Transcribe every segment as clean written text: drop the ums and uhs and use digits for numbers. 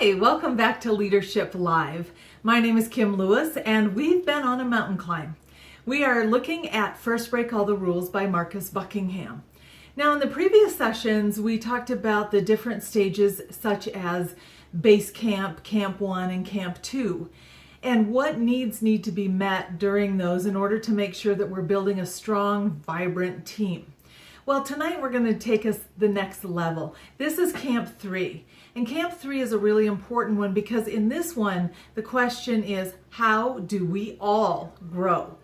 Hi, welcome back to Leadership Live. My name is Kim Lewis and we've been on a mountain climb. We are looking at First Break All the Rules by Marcus Buckingham. Now in the previous sessions we talked about the different stages such as base camp, camp 1 and camp 2 and what needs need to be met during those in order to make sure that we're building a strong, vibrant team. Well, tonight we're going to take us the next level. This is Camp 3. And Camp 3 is a really important one because in this one, the question is, how do we all grow?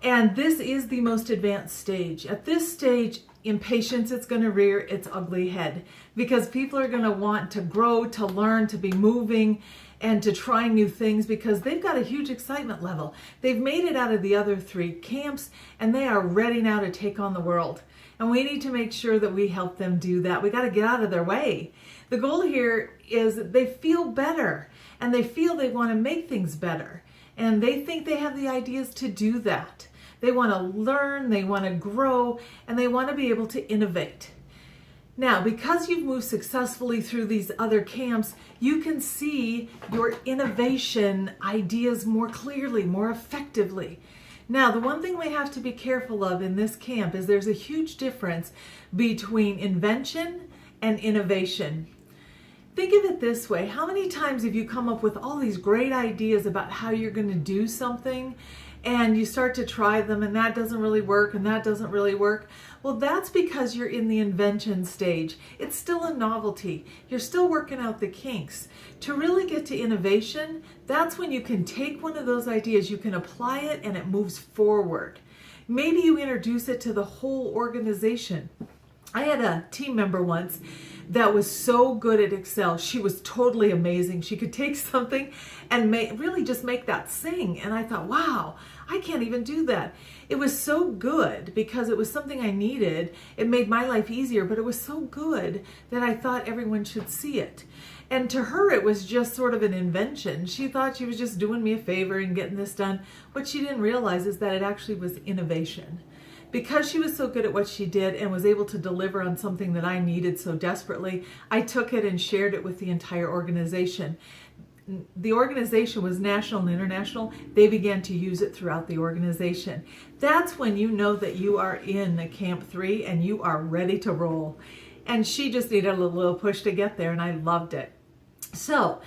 And this is the most advanced stage. At this stage, impatience is going to rear its ugly head because people are going to want to grow, to learn, to be moving, and to try new things because they've got a huge excitement level. They've made it out of the other 3 camps and they are ready now to take on the world. And we need to make sure that we help them do that. We got to get out of their way. The goal here is that they feel better and they feel they want to make things better. And they think they have the ideas to do that. They want to learn, they want to grow, and they want to be able to innovate. Now, because you've moved successfully through these other camps, you can see your innovation ideas more clearly, more effectively. Now, the one thing we have to be careful of in this camp is there's a huge difference between invention and innovation. Think of it this way. How many times have you come up with all these great ideas about how you're going to do something and you start to try them and that doesn't really work and that doesn't really work? Well, that's because you're in the invention stage. It's still a novelty. You're still working out the kinks. To really get to innovation, that's when you can take one of those ideas, you can apply it and it moves forward. Maybe you introduce it to the whole organization. I had a team member once that was so good at Excel. She was totally amazing. She could take something and really just make that sing. And I thought, wow, I can't even do that. It was so good because it was something I needed. It made my life easier, but it was so good that I thought everyone should see it. And to her, it was just sort of an invention. She thought she was just doing me a favor and getting this done. What she didn't realize is that it actually was innovation. Because she was so good at what she did and was able to deliver on something that I needed so desperately, I took it and shared it with the entire organization. The organization was national and international. They began to use it throughout the organization. That's when you know that you are in the Camp 3 and you are ready to roll. And she just needed a little push to get there and I loved it. So,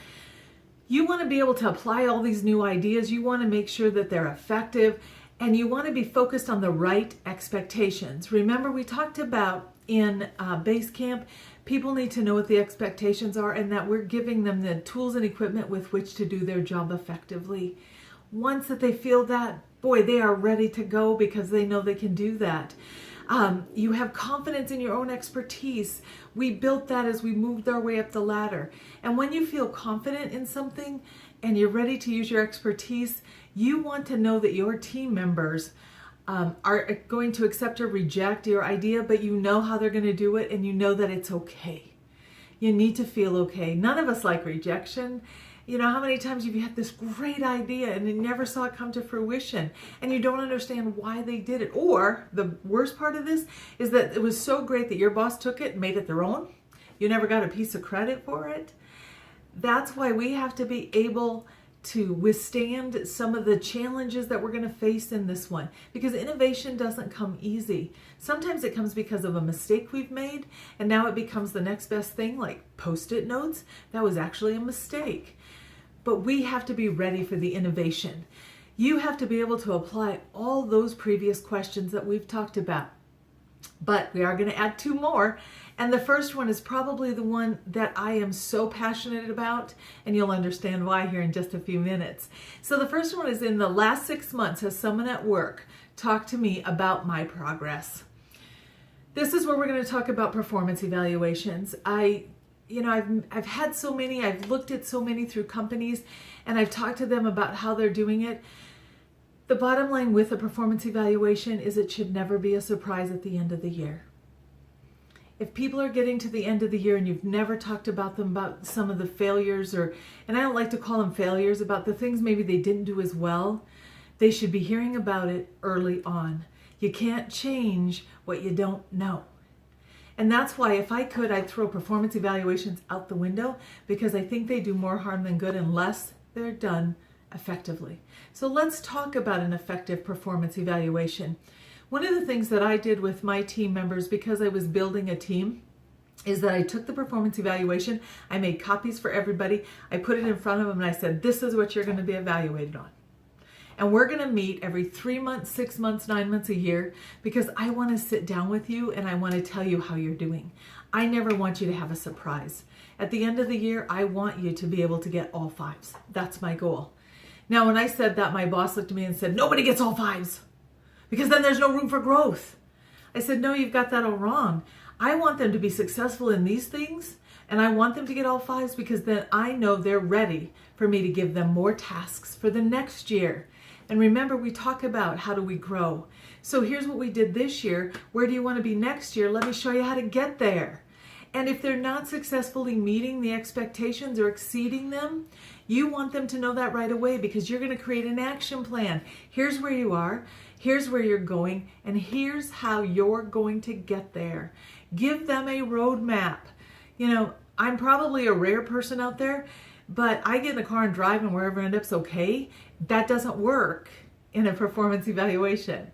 you want to be able to apply all these new ideas. You want to make sure that they're effective. And you want to be focused on the right expectations. Remember, we talked about in base camp, people need to know what the expectations are and that we're giving them the tools and equipment with which to do their job effectively. Once that they feel that, boy, they are ready to go because they know they can do that. You have confidence in your own expertise. We built that as we moved our way up the ladder. And when you feel confident in something and you're ready to use your expertise, you want to know that your team members are going to accept or reject your idea, but you know how they're going to do it and you know that it's okay. You need to feel okay. None of us like rejection. You know, how many times have you had this great idea and you never saw it come to fruition and you don't understand why they did it? Or the worst part of this is that it was so great that your boss took it and made it their own. You never got a piece of credit for it. That's why we have to be able to withstand some of the challenges that we're going to face in this one because innovation doesn't come easy. Sometimes it comes because of a mistake we've made and now it becomes the next best thing, like Post-it notes. That was actually a mistake. But we have to be ready for the innovation. You have to be able to apply all those previous questions that we've talked about. But we are going to add 2 more. And the first one is probably the one that I am so passionate about, and you'll understand why here in just a few minutes. So the first one is, in the last 6 months, has someone at work talked to me about my progress? This is where we're going to talk about performance evaluations. I've had so many, I've looked at so many through companies, and I've talked to them about how they're doing it. The bottom line with a performance evaluation is it should never be a surprise at the end of the year. If people are getting to the end of the year and you've never talked about them, about some of the failures, and I don't like to call them failures, about the things maybe they didn't do as well, they should be hearing about it early on. You can't change what you don't know. And that's why if I could, I'd throw performance evaluations out the window, because I think they do more harm than good unless they're done effectively. So let's talk about an effective performance evaluation. One of the things that I did with my team members, because I was building a team, is that I took the performance evaluation, I made copies for everybody, I put it in front of them, and I said, this is what you're going to be evaluated on. And we're going to meet every 3 months, 6 months, 9 months, a year, because I want to sit down with you and I want to tell you how you're doing. I never want you to have a surprise. At the end of the year, I want you to be able to get all 5s. That's my goal. Now, when I said that, my boss looked at me and said, nobody gets all 5s, because then there's no room for growth. I said, no, you've got that all wrong. I want them to be successful in these things, and I want them to get all 5s, because then I know they're ready for me to give them more tasks for the next year. And remember, we talk about how do we grow. So here's what we did this year. Where do you want to be next year? Let me show you how to get there. And if they're not successfully meeting the expectations or exceeding them, you want them to know that right away, because you're going to create an action plan. Here's where you are, here's where you're going, and here's how you're going to get there. Give them a roadmap. You know, I'm probably a rare person out there, but I get in the car and drive, and wherever I end up's okay. That doesn't work in a performance evaluation.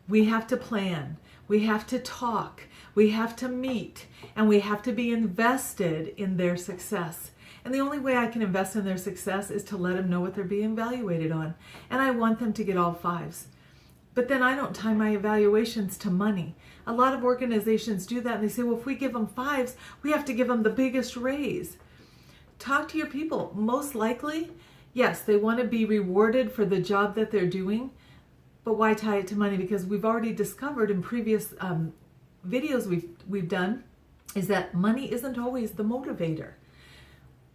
We have to plan, we have to talk, we have to meet, and we have to be invested in their success. And the only way I can invest in their success is to let them know what they're being evaluated on. And I want them to get all 5s. But then I don't tie my evaluations to money. A lot of organizations do that, and they say, well, if we give them 5s, we have to give them the biggest raise. Talk to your people. Most likely, yes, they want to be rewarded for the job that they're doing, but why tie it to money? Because we've already discovered in previous videos we've done is that money isn't always the motivator.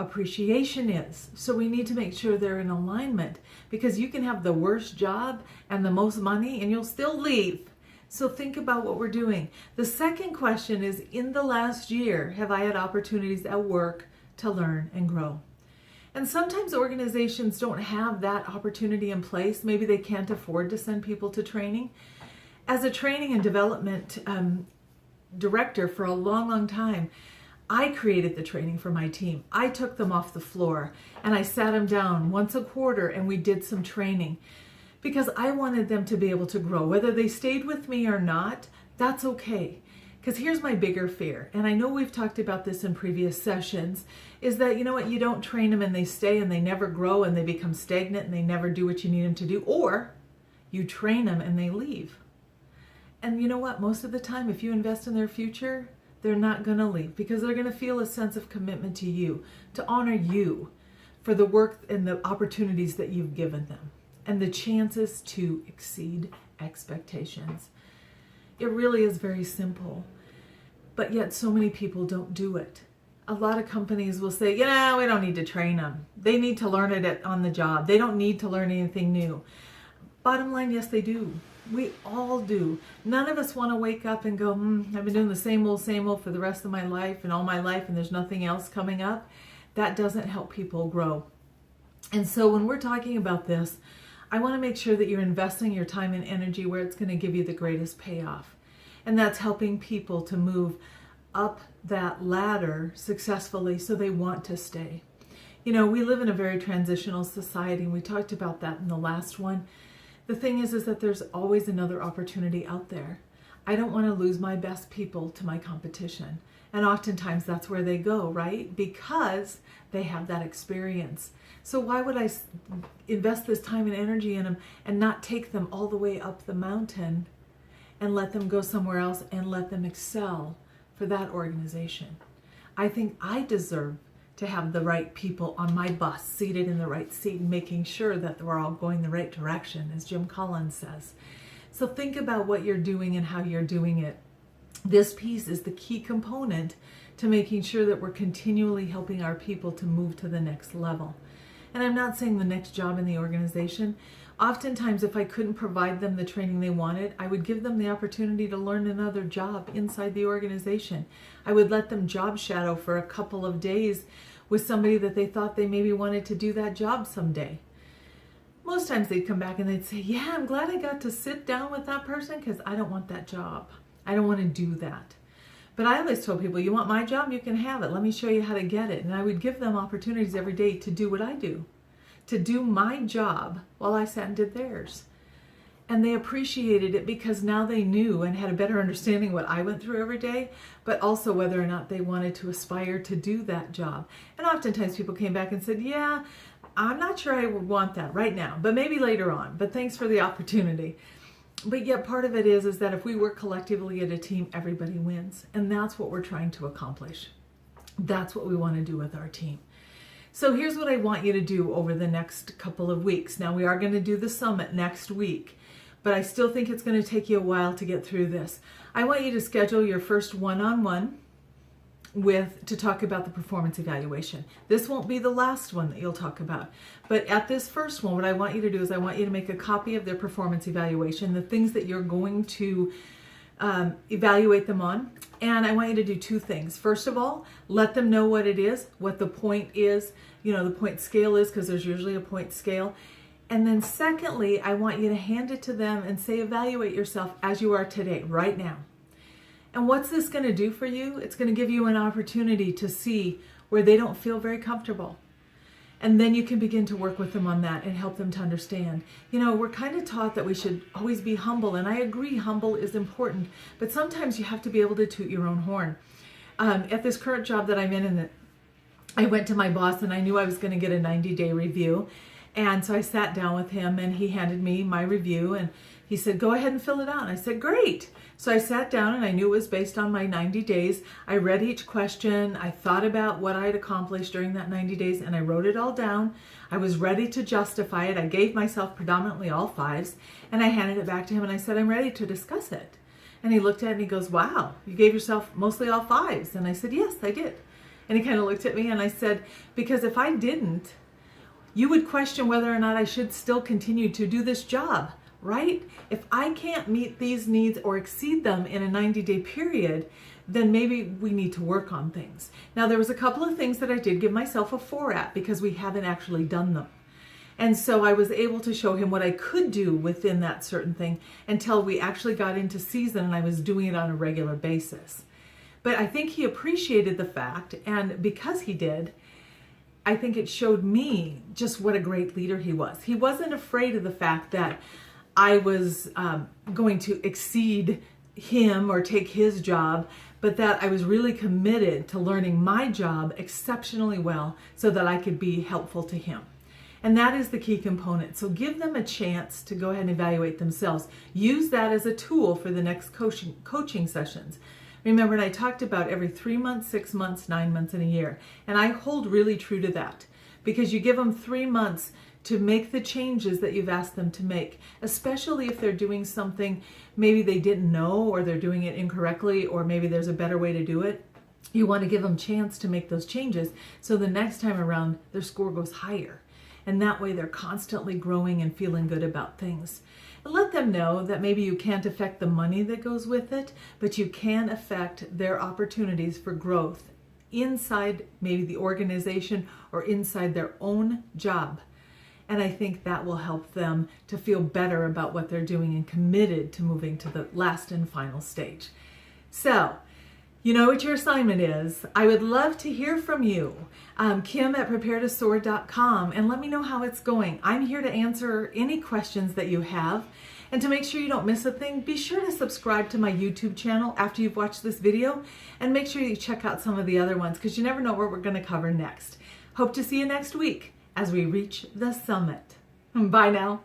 Appreciation is. So we need to make sure they're in alignment, because you can have the worst job and the most money and you'll still leave. So think about what we're doing. The second question is, in the last year, have I had opportunities at work to learn and grow? And sometimes organizations don't have that opportunity in place. Maybe they can't afford to send people to training. As a training and development director for a long, long time, I created the training for my team. I took them off the floor and I sat them down once a quarter and we did some training, because I wanted them to be able to grow. Whether they stayed with me or not, that's okay. Because here's my bigger fear, and I know we've talked about this in previous sessions, is that, you know what, you don't train them and they stay and they never grow and they become stagnant and they never do what you need them to do, or you train them and they leave. And you know what, most of the time, if you invest in their future, they're not going to leave, because they're going to feel a sense of commitment to you, to honor you for the work and the opportunities that you've given them, and the chances to exceed expectations. It really is very simple, but yet so many people don't do it. A lot of companies will say, yeah, we don't need to train them. They need to learn it on the job. They don't need to learn anything new. Bottom line, yes, they do. We all do. None of us want to wake up and go, I've been doing the same old for the rest of my life and all my life, and there's nothing else coming up. That doesn't help people grow. And so when we're talking about this, I want to make sure that you're investing your time and energy where it's going to give you the greatest payoff. And that's helping people to move up that ladder successfully so they want to stay. You know, we live in a very transitional society, and we talked about that in the last one. The thing is that there's always another opportunity out there. I don't want to lose my best people to my competition. And oftentimes that's where they go, right? Because they have that experience. So why would I invest this time and energy in them and not take them all the way up the mountain and let them go somewhere else and let them excel for that organization? I think I deserve to have the right people on my bus, seated in the right seat, and making sure that we're all going the right direction, as Jim Collins says. So think about what you're doing and how you're doing it. This piece is the key component to making sure that we're continually helping our people to move to the next level. And I'm not saying the next job in the organization. Oftentimes, if I couldn't provide them the training they wanted, I would give them the opportunity to learn another job inside the organization. I would let them job shadow for a couple of days with somebody that they thought they maybe wanted to do that job someday. Most times they'd come back and they'd say, yeah, I'm glad I got to sit down with that person, because I don't want that job. I don't want to do that. But I always told people, you want my job, you can have it. Let me show you how to get it. And I would give them opportunities every day to do what I do, to do my job while I sat and did theirs. And they appreciated it because now they knew and had a better understanding what I went through every day, but also whether or not they wanted to aspire to do that job. And oftentimes people came back and said, yeah, I'm not sure I would want that right now, but maybe later on. But thanks for the opportunity. But yet part of it is that if we work collectively as a team, everybody wins. And that's what we're trying to accomplish. That's what we want to do with our team. So here's what I want you to do over the next couple of weeks. Now we are going to do the summit next week, but I still think it's going to take you a while to get through this. I want you to schedule your first one-on-one to talk about the performance evaluation. This won't be the last one that you'll talk about, but at this first one, what I want you to do is I want you to make a copy of their performance evaluation, the things that you're going to evaluate them on. And I want you to do two things. First of all, let them know what it is, what the point is, the point scale is, because there's usually a point scale. And then secondly, I want you to hand it to them and say, evaluate yourself as you are today, right now. And what's this going to do for you? It's going to give you an opportunity to see where they don't feel very comfortable. And then you can begin to work with them on that and help them to understand. We're kind of taught that we should always be humble, and I agree, humble is important, but sometimes you have to be able to toot your own horn. At this current job that I'm in, I went to my boss and I knew I was going to get a 90-day review. And so I sat down with him and he handed me my review and he said, go ahead and fill it out. And I said, great. So I sat down and I knew it was based on my 90 days. I read each question. I thought about what I had accomplished during that 90 days and I wrote it all down. I was ready to justify it. I gave myself predominantly all 5s and I handed it back to him and I said, I'm ready to discuss it. And he looked at it and he goes, wow, you gave yourself mostly all 5s. And I said, yes, I did. And he kind of looked at me and I said, because if I didn't, you would question whether or not I should still continue to do this job, right? If I can't meet these needs or exceed them in a 90-day period, then maybe we need to work on things. Now, there was a couple of things that I did give myself a 4 at because we haven't actually done them. And so I was able to show him what I could do within that certain thing until we actually got into season and I was doing it on a regular basis. But I think he appreciated the fact, and because he did, I think it showed me just what a great leader he was. He wasn't afraid of the fact that I was going to exceed him or take his job, but that I was really committed to learning my job exceptionally well so that I could be helpful to him. And that is the key component. So give them a chance to go ahead and evaluate themselves. Use that as a tool for the next coaching sessions. Remember, and I talked about every 3 months, 6 months, 9 months, and a year. And I hold really true to that because you give them 3 months to make the changes that you've asked them to make, especially if they're doing something maybe they didn't know or they're doing it incorrectly or maybe there's a better way to do it. You want to give them a chance to make those changes so the next time around their score goes higher. And that way they're constantly growing and feeling good about things. And let them know that maybe you can't affect the money that goes with it, but you can affect their opportunities for growth inside maybe the organization or inside their own job. And I think that will help them to feel better about what they're doing and committed to moving to the last and final stage. So, you know what your assignment is. I would love to hear from you. Kim at preparetosoar.com, and let me know how it's going. I'm here to answer any questions that you have. And to make sure you don't miss a thing, be sure to subscribe to my YouTube channel after you've watched this video, and make sure you check out some of the other ones because you never know what we're going to cover next. Hope to see you next week as we reach the summit. Bye now.